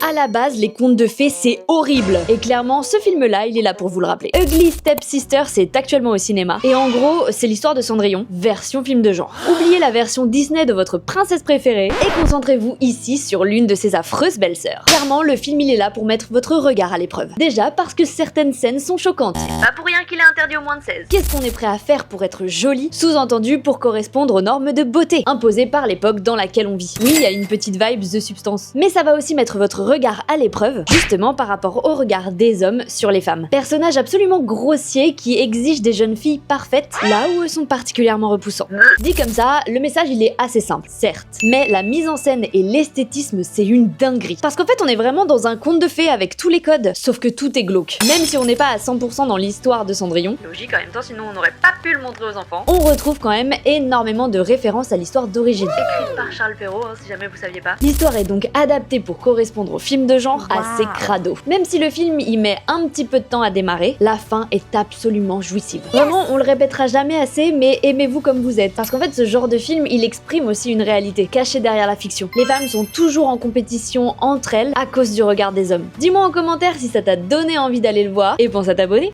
À la base, les contes de fées, c'est horrible. Et clairement, ce film-là, il est là pour vous le rappeler. Ugly Stepsister, c'est actuellement au cinéma. Et en gros, c'est l'histoire de Cendrillon, version film de genre. Oubliez la version Disney de votre princesse préférée et concentrez-vous ici sur l'une de ses affreuses belles-sœurs. Clairement, le film, il est là pour mettre votre regard à l'épreuve. Déjà parce que certaines scènes sont choquantes. C'est pas pour rien qu'il est interdit aux moins de 16. Qu'est-ce qu'on est prêt à faire pour être joli? Sous-entendu pour correspondre aux normes de beauté imposées par l'époque dans laquelle on vit. Oui, il y a une petite vibe de substance. Mais ça va aussi mettre votre regard à l'épreuve, justement par rapport au regard des hommes sur les femmes. Personnage absolument grossier qui exige des jeunes filles parfaites là où eux sont particulièrement repoussants. Dit comme ça, le message il est assez simple, certes. Mais la mise en scène et l'esthétisme, c'est une dinguerie. Parce qu'en fait, on est vraiment dans un conte de fées avec tous les codes, sauf que tout est glauque. Même si on n'est pas à 100% dans l'histoire de Cendrillon, logique en même temps, sinon on n'aurait pas pu le montrer aux enfants, on retrouve quand même énormément de références à l'histoire d'origine. Écrite par Charles Perrault, si jamais vous saviez pas. L'histoire est donc adaptée pour correspondre au film de genre assez crado. Même si le film y met un petit peu de temps à démarrer, la fin est absolument jouissive. Vraiment, on le répétera jamais assez, mais aimez-vous comme vous êtes. Parce qu'en fait, ce genre de film, il exprime aussi une réalité cachée derrière la fiction. Les femmes sont toujours en compétition entre elles à cause du regard des hommes. Dis-moi en commentaire si ça t'a donné envie d'aller le voir et pense à t'abonner.